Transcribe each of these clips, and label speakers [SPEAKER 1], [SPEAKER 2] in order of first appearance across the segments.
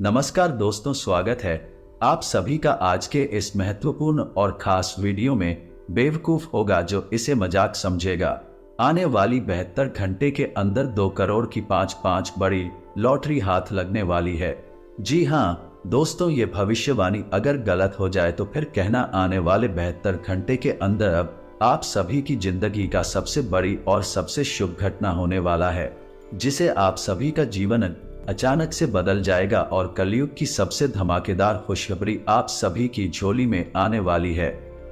[SPEAKER 1] नमस्कार दोस्तों, स्वागत है आप सभी का आज के इस महत्वपूर्ण और खास वीडियो में। बेवकूफ होगा जो इसे मजाक समझेगा। आने वाली 72 घंटे के अंदर 2 करोड़ की पांच बड़ी लॉटरी हाथ लगने वाली है। जी हाँ दोस्तों, ये भविष्यवाणी अगर गलत हो जाए तो फिर कहना आने वाले 72 घंटे के अंदर अब आप सभी की जिंदगी का सबसे बड़ी और सबसे शुभ घटना होने वाला है, जिसे आप सभी का जीवन अचानक से बदल जाएगा और कलयुग की सबसे धमाकेदार खुशखबरी आप सभी की झोली में आने वाली है।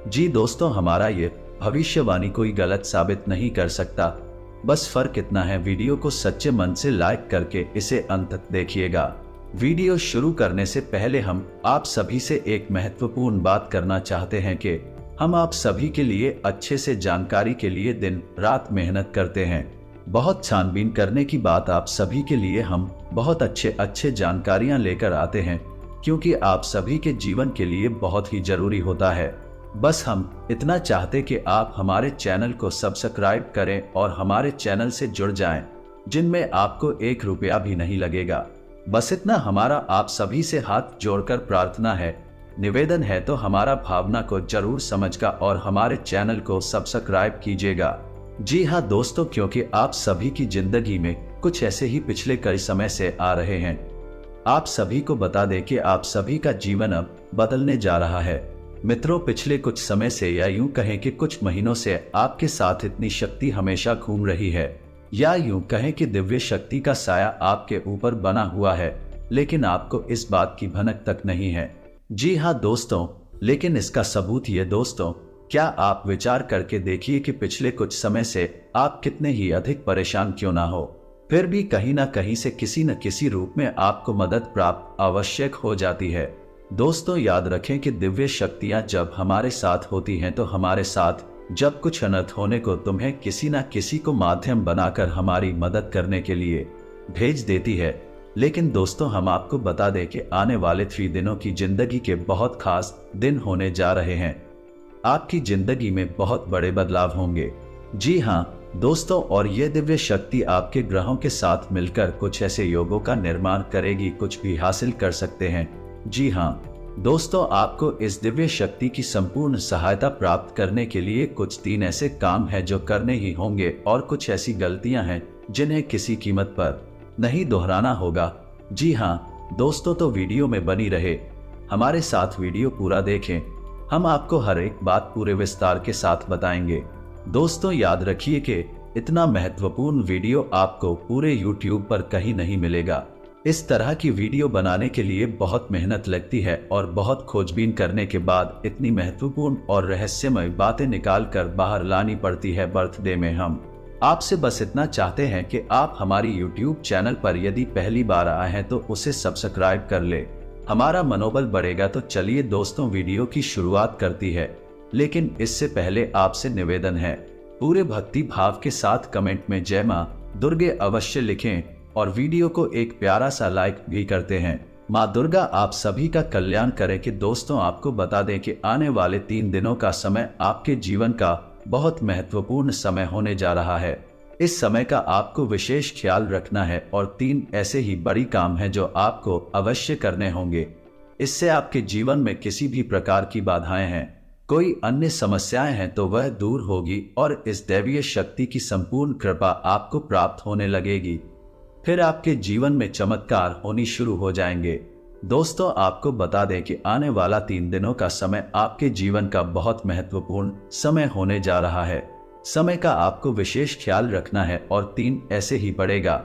[SPEAKER 1] जी दोस्तों, हमारा ये भविष्यवाणी कोई गलत साबित नहीं कर सकता। बस फर्क इतना है, वीडियो को सच्चे मन से लाइक करके इसे अंत तक देखिएगा। वीडियो शुरू करने से पहले हम आप सभी से एक महत्वपूर्ण बात करना चाहते हैं कि हम आप सभी के लिए अच्छे से जानकारी के लिए दिन रात मेहनत करते हैं। बहुत छानबीन करने की बात आप सभी के लिए हम बहुत अच्छे जानकारियां लेकर आते हैं, क्योंकि आप सभी के जीवन के लिए बहुत ही जरूरी होता है। बस हम इतना चाहते कि आप हमारे चैनल को सब्सक्राइब करें और हमारे चैनल से जुड़ जाएं, जिनमें आपको 1 रुपया भी नहीं लगेगा। बस इतना हमारा आप सभी से हाथ जोड़कर प्रार्थना है, निवेदन है, तो हमारा भावना को जरूर समझकर और हमारे चैनल को सब्सक्राइब कीजिएगा। जी हाँ दोस्तों, क्योंकि आप सभी की जिंदगी में कुछ ऐसे ही पिछले कई समय से आ रहे हैं। आप सभी को बता दें कि आप सभी का जीवन अब बदलने जा रहा है। मित्रों, पिछले कुछ समय से या यूं कहें कि कुछ महीनों से आपके साथ इतनी शक्ति हमेशा घूम रही है, या यूं कहें कि दिव्य शक्ति का साया आपके ऊपर बना हुआ है, लेकिन आपको इस बात की भनक तक नहीं है। जी हाँ दोस्तों, लेकिन इसका सबूत ये दोस्तों, क्या आप विचार करके देखिए कि पिछले कुछ समय से आप कितने ही अधिक परेशान क्यों ना हो, फिर भी कहीं ना कहीं से किसी न किसी रूप में आपको मदद प्राप्त आवश्यक हो जाती है। दोस्तों, याद रखें कि दिव्य शक्तियां जब हमारे साथ होती हैं तो हमारे साथ जब कुछ अनर्थ होने को तुम्हें किसी न किसी को माध्यम बनाकर हमारी मदद करने के लिए भेज देती है। लेकिन दोस्तों, हम आपको बता दें कि आने वाले 3 दिनों की जिंदगी के बहुत खास दिन होने जा रहे हैं। आपकी जिंदगी में बहुत बड़े बदलाव होंगे। जी हाँ दोस्तों, और ये दिव्य शक्ति आपके ग्रहों के साथ मिलकर कुछ ऐसे योगों का निर्माण करेगी, कुछ भी हासिल कर सकते हैं। जी हाँ दोस्तों, आपको इस दिव्य शक्ति की संपूर्ण सहायता प्राप्त करने के लिए कुछ 3 ऐसे काम हैं जो करने ही होंगे, और कुछ ऐसी गलतियां हैं जिन्हें किसी कीमत पर नहीं दोहराना होगा। जी हाँ दोस्तों, तो वीडियो में बनी रहे, हमारे साथ वीडियो पूरा देखें, हम आपको हर एक बात पूरे विस्तार के साथ बताएंगे। दोस्तों, याद रखिए कि इतना महत्वपूर्ण वीडियो आपको पूरे YouTube पर कहीं नहीं मिलेगा। इस तरह की वीडियो बनाने के लिए बहुत मेहनत लगती है और बहुत खोजबीन करने के बाद इतनी महत्वपूर्ण और रहस्यमय बातें निकाल कर बाहर लानी पड़ती है। बर्थडे में हम आपसे बस इतना चाहते हैं कि आप हमारी YouTube चैनल पर यदि पहली बार आए हैं तो उसे सब्सक्राइब कर ले, हमारा मनोबल बढ़ेगा। तो चलिए दोस्तों, वीडियो की शुरुआत करती है, लेकिन इससे पहले आपसे निवेदन है, पूरे भक्ति भाव के साथ कमेंट में जय मां दुर्गे अवश्य लिखें और वीडियो को एक प्यारा सा लाइक भी करते हैं। मां दुर्गा आप सभी का कल्याण करे। कि दोस्तों, आपको बता दें कि आने वाले 3 दिनों का समय आपके जीवन का बहुत महत्वपूर्ण समय होने जा रहा है। इस समय का आपको विशेष ख्याल रखना है और 3 ऐसे ही बड़ी काम हैं जो आपको अवश्य करने होंगे। इससे आपके जीवन में किसी भी प्रकार की बाधाएं हैं, कोई अन्य समस्याएं हैं तो वह दूर होगी और इस दैवीय शक्ति की संपूर्ण कृपा आपको प्राप्त होने लगेगी। फिर आपके जीवन में चमत्कार होनी शुरू हो जाएंगे। दोस्तों, आपको बता दें कि आने वाला 3 दिनों का समय आपके जीवन का बहुत महत्वपूर्ण समय होने जा रहा है। समय का आपको विशेष ख्याल रखना है और 3 ऐसे ही पड़ेगा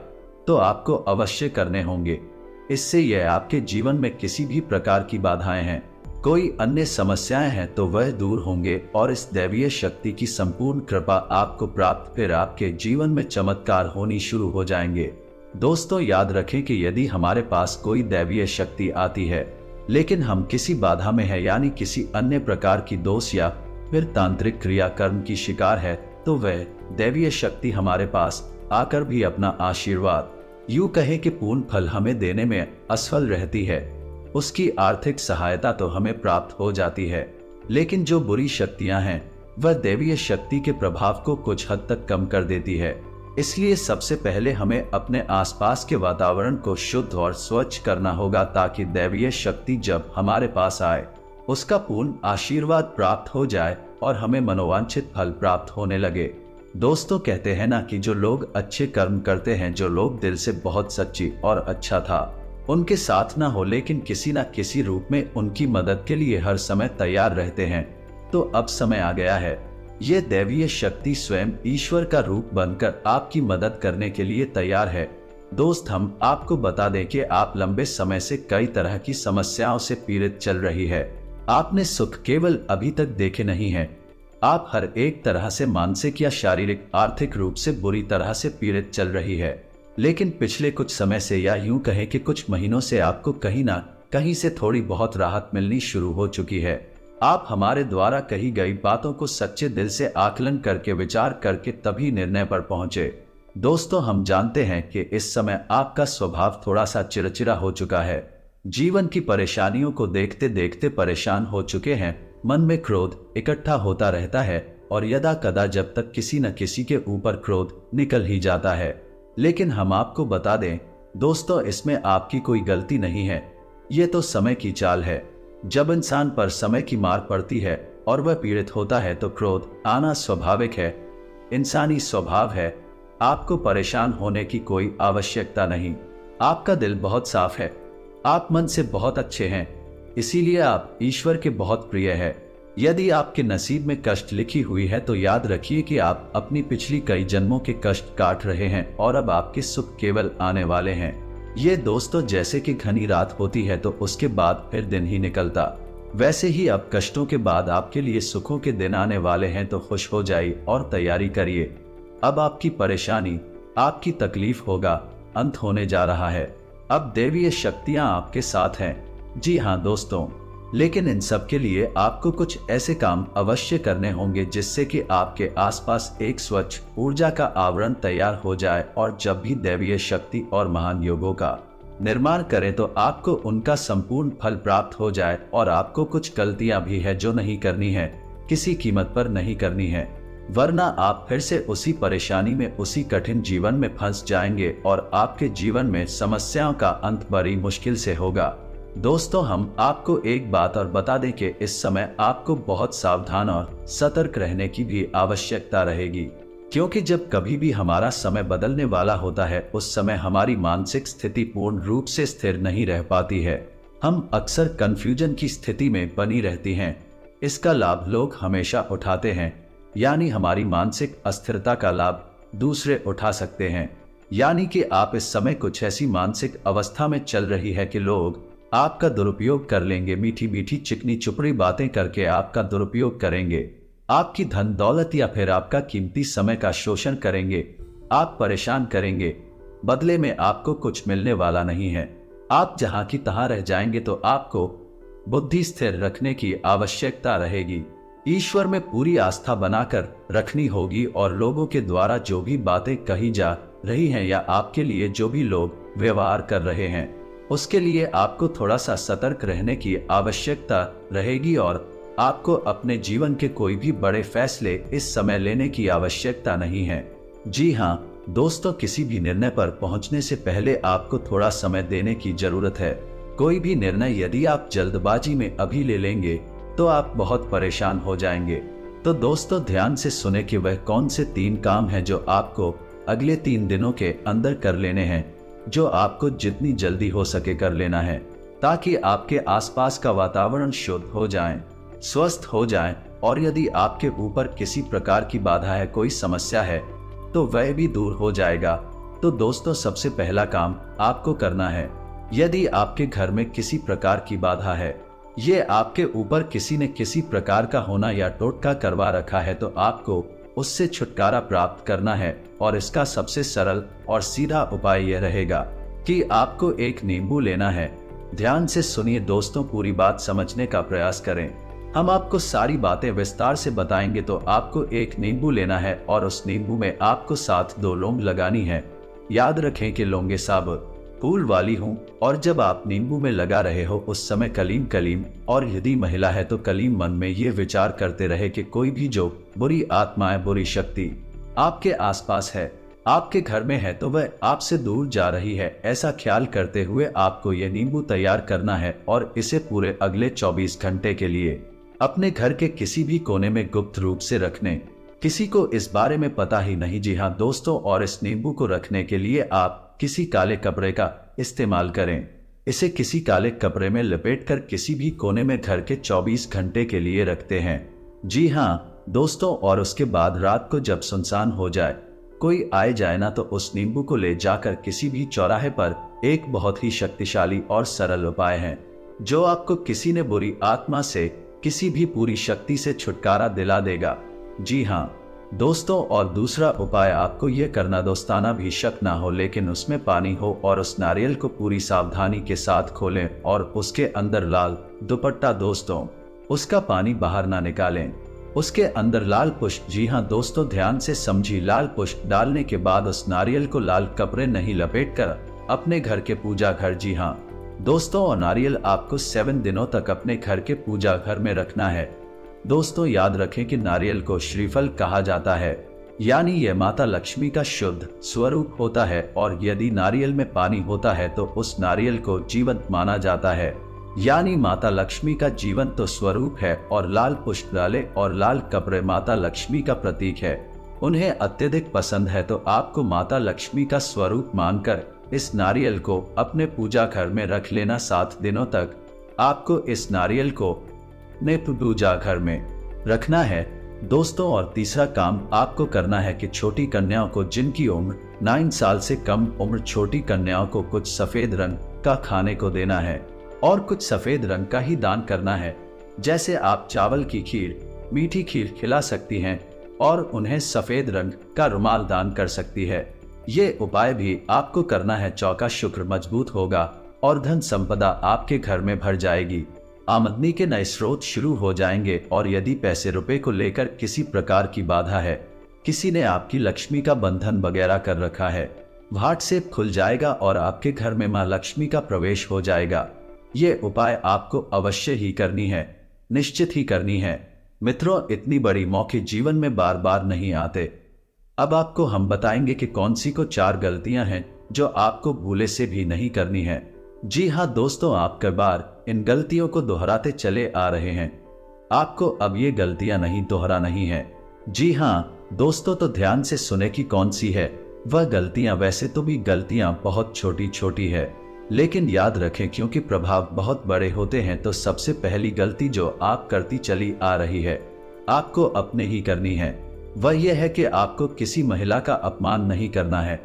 [SPEAKER 1] तो आपको अवश्य करने होंगे। इससे यह आपके जीवन में किसी भी प्रकार की बाधाएं हैं, कोई अन्य समस्याएं हैं तो वह दूर होंगे और इस दैवीय शक्ति की संपूर्ण कृपा आपको प्राप्त, फिर आपके जीवन में चमत्कार होनी शुरू हो जाएंगे। दोस्तों, याद रखें कि यदि हमारे पास कोई दैवीय शक्ति आती है लेकिन हम किसी बाधा में है, यानी किसी अन्य प्रकार की दोष या फिर तांत्रिक क्रियाकर्म की शिकार है, तो वह दैवीय शक्ति हमारे पास आकर भी अपना आशीर्वाद, यूं कहें कि पूर्ण फल हमें देने में असफल रहती है। उसकी आर्थिक सहायता तो हमें प्राप्त हो जाती है, लेकिन जो बुरी शक्तियां हैं वह दैवीय शक्ति के प्रभाव को कुछ हद तक कम कर देती है। इसलिए सबसे पहले हमें अपने आसपास के वातावरण को शुद्ध और स्वच्छ करना होगा, ताकि दैवीय शक्ति जब हमारे पास आए उसका पूर्ण आशीर्वाद प्राप्त हो जाए और हमें मनोवांछित फल प्राप्त होने लगे। दोस्तों, कहते हैं ना कि जो लोग अच्छे कर्म करते हैं, जो लोग दिल से बहुत सच्ची और अच्छा था उनके साथ ना हो, लेकिन किसी न किसी रूप में उनकी मदद के लिए हर समय तैयार रहते हैं। तो अब समय आ गया है, ये दैवीय शक्ति स्वयं ईश्वर का रूप बनकर आपकी मदद करने के लिए तैयार है। दोस्त, हम आपको बता दें कि आप लंबे समय से कई तरह की समस्याओं से पीड़ित चल रही है। आपने सुख केवल अभी तक देखे नहीं है, आप हर एक तरह से मानसिक या शारीरिक आर्थिक रूप से बुरी तरह से पीड़ित चल रही है। लेकिन पिछले कुछ समय से, या यूं कहें कि कुछ महीनों से, आपको कहीं ना कहीं से थोड़ी बहुत राहत मिलनी शुरू हो चुकी है। आप हमारे द्वारा कही गई बातों को सच्चे दिल से आकलन करके, विचार करके तभी निर्णय पर पहुंचे। दोस्तों, हम जानते हैं कि इस समय आपका स्वभाव थोड़ा सा चिड़चिड़ा हो चुका है। जीवन की परेशानियों को देखते देखते परेशान हो चुके हैं। मन में क्रोध इकट्ठा होता रहता है और यदा कदा जब तक किसी न किसी के ऊपर क्रोध निकल ही जाता है। लेकिन हम आपको बता दें दोस्तों, इसमें आपकी कोई गलती नहीं है। ये तो समय की चाल है। जब इंसान पर समय की मार पड़ती है और वह पीड़ित होता है तो क्रोध आना स्वाभाविक है, इंसानी स्वभाव है। आपको परेशान होने की कोई आवश्यकता नहीं। आपका दिल बहुत साफ है, आप मन से बहुत अच्छे हैं, इसीलिए आप ईश्वर के बहुत प्रिय है। यदि आपके नसीब में कष्ट लिखी हुई है तो याद रखिए कि आप अपनी पिछली कई जन्मों के कष्ट काट रहे हैं और अब आपके सुख केवल आने वाले हैं। ये दोस्तों, जैसे कि घनी रात होती है तो उसके बाद फिर दिन ही निकलता, वैसे ही अब कष्टों के बाद आपके लिए सुखों के दिन आने वाले हैं। तो खुश हो जाइए और तैयारी करिए। अब आपकी परेशानी, आपकी तकलीफ होगा अंत होने जा रहा है। अब दैवीय शक्तियां आपके साथ हैं। जी हाँ दोस्तों, लेकिन इन सब के लिए आपको कुछ ऐसे काम अवश्य करने होंगे जिससे कि आपके आसपास एक स्वच्छ ऊर्जा का आवरण तैयार हो जाए, और जब भी दैवीय शक्ति और महान योगों का निर्माण करें तो आपको उनका संपूर्ण फल प्राप्त हो जाए। और आपको कुछ गलतियां भी है जो नहीं करनी है, किसी कीमत पर नहीं करनी है, वरना आप फिर से उसी परेशानी में, उसी कठिन जीवन में फंस जाएंगे और आपके जीवन में समस्याओं का अंत बड़ी मुश्किल से होगा। दोस्तों, हम आपको एक बात और बता दें कि इस समय आपको बहुत सावधान और सतर्क रहने की भी आवश्यकता रहेगी, क्योंकि जब कभी भी हमारा समय बदलने वाला होता है उस समय हमारी मानसिक स्थिति पूर्ण रूप से स्थिर नहीं रह पाती है। हम अक्सर कंफ्यूजन की स्थिति में बनी रहती हैं। इसका लाभ लोग हमेशा उठाते हैं, यानी हमारी मानसिक अस्थिरता का लाभ दूसरे उठा सकते हैं। यानी कि आप इस समय कुछ ऐसी मानसिक अवस्था में चल रही है कि लोग आपका दुरुपयोग कर लेंगे, मीठी मीठी चिकनी चुपड़ी बातें करके आपका दुरुपयोग करेंगे, आपकी धन दौलत या फिर आपका कीमती समय का शोषण करेंगे, आप परेशान करेंगे, बदले में आपको कुछ मिलने वाला नहीं है। आप जहां की तहां रह जाएंगे। तो आपको बुद्धि स्थिर रखने की आवश्यकता रहेगी, ईश्वर में पूरी आस्था बनाकर रखनी होगी, और लोगों के द्वारा जो भी बातें कही जा रही हैं या आपके लिए जो भी लोग व्यवहार कर रहे हैं उसके लिए आपको थोड़ा सा सतर्क रहने की आवश्यकता रहेगी। और आपको अपने जीवन के कोई भी बड़े फैसले इस समय लेने की आवश्यकता नहीं है। जी हाँ दोस्तों, किसी भी निर्णय पर पहुंचने से पहले आपको थोड़ा समय देने की जरूरत है। कोई भी निर्णय यदि आप जल्दबाजी में अभी ले लेंगे तो आप बहुत परेशान हो जाएंगे। तो दोस्तों, ध्यान से सुने कि वह कौन से 3 काम हैं जो आपको अगले 3 दिनों के अंदर कर लेने हैं, जो आपको जितनी जल्दी हो सके कर लेना है, ताकि आपके आसपास का वातावरण शुद्ध हो जाए, स्वस्थ हो जाए, और यदि आपके ऊपर किसी प्रकार की बाधा है, कोई समस्या है, तो वह भी दूर हो जाएगा। तो दोस्तों, सबसे पहला काम आपको करना है, यदि आपके घर में किसी प्रकार की बाधा है, ये आपके ऊपर किसी ने किसी प्रकार का होना या टोटका करवा रखा है, तो आपको उससे छुटकारा प्राप्त करना है। और इसका सबसे सरल और सीधा उपाय यह रहेगा कि आपको एक नींबू लेना है। ध्यान से सुनिए दोस्तों, पूरी बात समझने का प्रयास करें। हम आपको सारी बातें विस्तार से बताएंगे। तो आपको एक नींबू लेना है और उस नींबू में आपको 7 2 लौंग लगानी है। याद रखें कि लौंगे साबुत फूल वाली हूँ, और जब आप नींबू में लगा रहे हो उस समय कलीम कलीम, और यदि महिला है तो कलीम मन में ये विचार करते रहे कि कोई भी जो बुरी आत्माएं, बुरी शक्ति आपके आसपास है, आपके घर में है तो वह आपसे दूर जा रही है, ऐसा ख्याल करते हुए आपको यह नींबू तैयार करना है और इसे पूरे अगले 24 घंटे के लिए अपने घर के किसी भी कोने में गुप्त रूप से रखने। किसी को इस बारे में पता ही नहीं। जी हाँ दोस्तों, और इस नींबू को रखने के लिए आप किसी काले कपड़े का इस्तेमाल करें। इसे किसी काले कपड़े में लपेटकर किसी भी कोने में घर के 24 घंटे के लिए रखते हैं। जी हाँ दोस्तों, और उसके बाद रात को जब सुनसान हो जाए, कोई आए जाए ना, तो उस नींबू को ले जाकर किसी भी चौराहे पर, एक बहुत ही शक्तिशाली और सरल उपाय है जो आपको किसी ने बुरी आत्मा से, किसी भी पूरी शक्ति से छुटकारा दिला देगा। जी हाँ दोस्तों, और दूसरा उपाय आपको यह करना, दोस्ताना भी शक ना हो लेकिन उसमें पानी हो, और उस नारियल को पूरी सावधानी के साथ खोलें और उसके अंदर लाल दुपट्टा, दोस्तों उसका पानी बाहर ना निकालें। उसके अंदर लाल पुष्प, जी हाँ दोस्तों ध्यान से समझिए, लाल पुष्प डालने के बाद उस नारियल को लाल कपड़े नहीं लपेटकर अपने घर के पूजा घर, जी हाँ दोस्तों, और नारियल आपको 7 दिनों तक अपने घर के पूजा घर में रखना है। दोस्तों याद रखें कि नारियल को श्रीफल कहा जाता है, यानी यह माता लक्ष्मी का शुद्ध स्वरूप होता है, और यदि नारियल में पानी होता है तो उस नारियल को जीवंत माना जाता है, यानी माता लक्ष्मी का जीवंत तो स्वरूप है। और लाल पुष्प डाले और लाल कपड़े माता लक्ष्मी का प्रतीक है, उन्हें अत्यधिक पसंद है, तो आपको माता लक्ष्मी का स्वरूप मानकर इस नारियल को अपने पूजा घर में रख लेना। 7 दिनों तक आपको इस नारियल को अपने पूजा घर में रखना है दोस्तों। और तीसरा काम आपको करना है कि छोटी कन्याओं को, जिनकी उम्र 9 साल से कम उम्र, छोटी कन्याओं को कुछ सफेद रंग का खाने को देना है और कुछ सफेद रंग का ही दान करना है। जैसे आप चावल की खीर, मीठी खीर खिला सकती हैं और उन्हें सफेद रंग का रुमाल दान कर सकती है। ये उपाय भी आपको करना है, चौका शुक्र मजबूत होगा और धन संपदा आपके घर में भर जाएगी। आमदनी के नए स्रोत शुरू हो जाएंगे, और यदि पैसे रुपए को लेकर किसी प्रकार की बाधा है, किसी ने आपकी लक्ष्मी का बंधन वगैरह कर रखा है, व्हाट्सएप खुल जाएगा और आपके घर में मां लक्ष्मी का प्रवेश हो जाएगा। ये उपाय आपको अवश्य ही करनी है, निश्चित ही करनी है मित्रों। इतनी बड़ी मौके जीवन में बार बार नहीं आते। अब आपको हम बताएंगे कि कौन सी को 4 गलतियां हैं जो आपको भूले से भी नहीं करनी है। जी हाँ दोस्तों, आप कई बार इन गलतियों को दोहराते चले आ रहे हैं, आपको अब ये गलतियां नहीं दोहरा नहीं है। जी हाँ दोस्तों, तो ध्यान से सुने कि कौन सी है वह गलतियां। वैसे तो भी गलतियां बहुत छोटी छोटी है, लेकिन याद रखें क्योंकि प्रभाव बहुत बड़े होते हैं। तो सबसे पहली गलती जो आप करती चली आ रही है, आपको अपने ही करनी है, वह यह है कि आपको किसी महिला का अपमान नहीं करना है।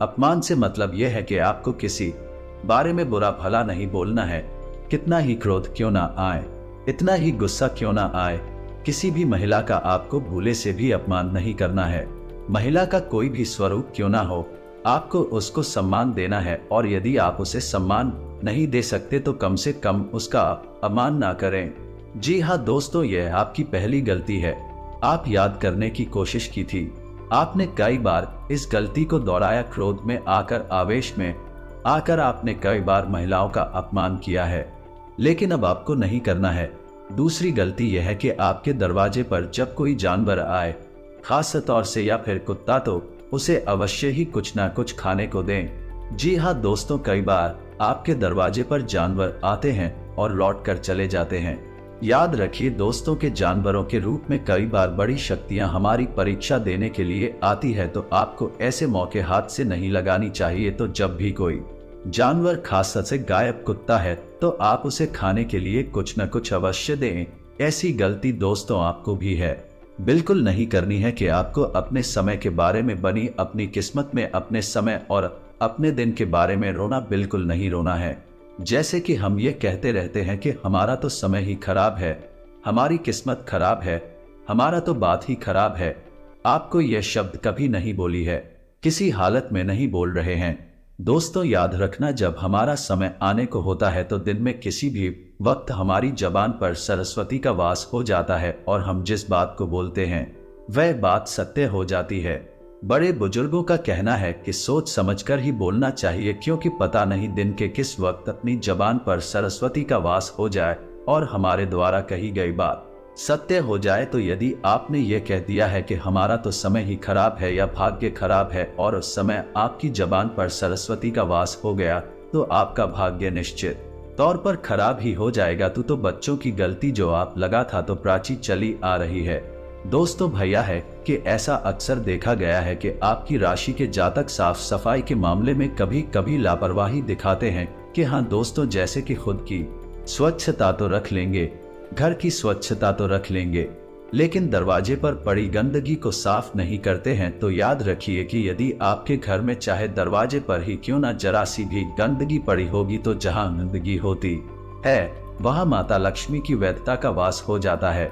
[SPEAKER 1] अपमान से मतलब यह है कि आपको किसी बारे में बुरा भला नहीं बोलना है। कितना ही क्रोध क्यों ना आए, इतना ही गुस्सा क्यों ना आए, किसी भी महिला का आपको भूले से भी अपमान नहीं करना है। महिला का कोई भी स्वरूप क्यों ना हो, आपको उसको सम्मान देना है, और यदि आप उसे सम्मान नहीं दे सकते तो कम से कम उसका अपमान ना करें। जी हाँ दोस्तों, यह आपकी पहली गलती है। आप याद करने की कोशिश की थी, आपने कई बार इस गलती को दोहराया, क्रोध में आकर, आवेश में आकर आपने कई बार महिलाओं का अपमान किया है, लेकिन अब आपको नहीं करना है। दूसरी गलती यह है कि आपके दरवाजे पर जब कोई जानवर आए, खास तौर से या फिर कुत्ता, तो उसे अवश्य ही कुछ ना कुछ खाने को दें। जी हाँ दोस्तों, कई बार आपके दरवाजे पर जानवर आते हैं और लौट कर चले जाते हैं। याद रखिए दोस्तों के जानवरों के रूप में कई बार बड़ी शक्तियां हमारी परीक्षा देने के लिए आती है, तो आपको ऐसे मौके हाथ से नहीं लगानी चाहिए। तो जब भी कोई जानवर, खास से गायब कुत्ता है, तो आप उसे खाने के लिए कुछ न कुछ अवश्य दें। ऐसी गलती दोस्तों आपको भी है, बिल्कुल नहीं करनी है कि आपको अपने समय के बारे में, बनी अपनी किस्मत में अपने समय और अपने दिन के बारे में रोना, बिल्कुल नहीं रोना है। जैसे कि हम ये कहते रहते हैं कि हमारा तो समय ही खराब है, हमारी किस्मत खराब है, हमारा तो बात ही खराब है। आपको यह शब्द कभी नहीं बोली है, किसी हालत में नहीं बोल रहे हैं। दोस्तों याद रखना, जब हमारा समय आने को होता है तो दिन में किसी भी वक्त हमारी जबान पर सरस्वती का वास हो जाता है, और हम जिस बात को बोलते हैं वह बात सत्य हो जाती है। बड़े बुजुर्गों का कहना है कि सोच समझकर ही बोलना चाहिए, क्योंकि पता नहीं दिन के किस वक्त अपनी जबान पर सरस्वती का वास हो जाए और हमारे द्वारा कही गई बात सत्य हो जाए तो यदि आपने ये कह दिया है कि हमारा तो समय ही खराब है या भाग्य खराब है और उस समय आपकी जबान पर सरस्वती का वास हो गया, तो आपका भाग्य निश्चित तौर पर खराब ही हो जाएगा। तो बच्चों की गलती जो आप लगा था तो प्राची चली आ रही है। दोस्तों भैया है कि ऐसा अक्सर देखा गया है कि आपकी राशि के जातक साफ सफाई के मामले में कभी कभी लापरवाही दिखाते हैं कि हाँ दोस्तों, जैसे कि खुद की स्वच्छता तो रख लेंगे, घर की स्वच्छता तो रख लेंगे, लेकिन दरवाजे पर पड़ी गंदगी को साफ नहीं करते हैं। तो याद रखिए कि यदि आपके घर में चाहे दरवाजे पर ही क्यों ना जरा सी भी गंदगी पड़ी होगी, तो जहां गंदगी होती है वहां माता लक्ष्मी की वैधता का वास हो जाता है।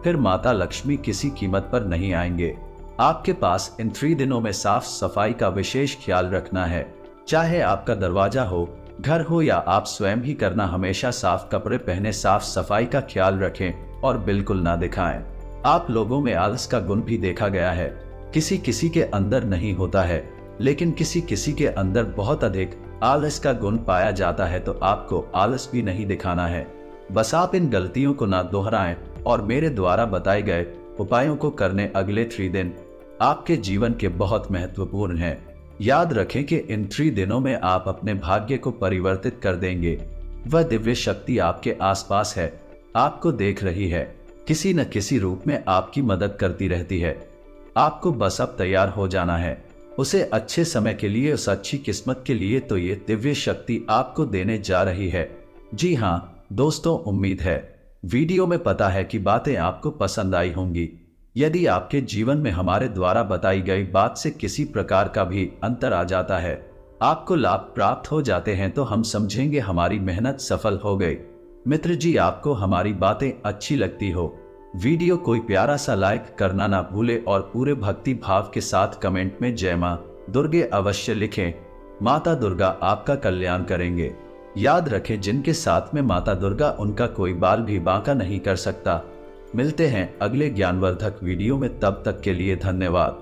[SPEAKER 1] फिर माता लक्ष्मी किसी कीमत पर नहीं आएंगे। आपके पास इन 3 दिनों में साफ सफाई का विशेष ख्याल रखना है। चाहे आपका दरवाजा हो, घर हो या आप स्वयं ही करना, हमेशा साफ कपड़े पहने, साफ सफाई का ख्याल रखें और बिल्कुल ना दिखाएं। आप लोगों में आलस का गुण भी देखा गया है। किसी किसी के अंदर नहीं होता है, लेकिन किसी किसी के अंदर बहुत अधिक आलस का गुण पाया जाता है। तो आपको आलस भी नहीं दिखाना है। बस आप इन गलतियों को ना दोहराएं और मेरे द्वारा बताए गए उपायों को करने अगले 3 दिन आपके जीवन के बहुत महत्वपूर्ण हैं। याद रखें कि इन 3 दिनों में आप अपने भाग्य को परिवर्तित कर देंगे। वह दिव्य शक्ति आपके आसपास है, आपको देख रही है, किसी न किसी रूप में आपकी मदद करती रहती है। आपको बस अब तैयार हो जाना है उसे अच्छे समय के लिए, उस अच्छी किस्मत के लिए। तो ये दिव्य शक्ति आपको देने जा रही है। जी हाँ दोस्तों, उम्मीद है वीडियो में पता है कि बातें आपको पसंद आई होंगी। यदि आपके जीवन में हमारे द्वारा बताई गई बात से किसी प्रकार का भी अंतर आ जाता है, आपको लाभ प्राप्त हो जाते हैं, तो हम समझेंगे हमारी मेहनत सफल हो गई। मित्र जी, आपको हमारी बातें अच्छी लगती हो, वीडियो कोई प्यारा सा लाइक करना ना भूले और पूरे भक्ति भाव के साथ कमेंट में जय मां दुर्गे अवश्य लिखें। माता दुर्गा आपका कल्याण करेंगे। याद रखें, जिनके साथ में माता दुर्गा, उनका कोई बाल भी बांका नहीं कर सकता। मिलते हैं अगले ज्ञानवर्धक वीडियो में, तब तक के लिए धन्यवाद।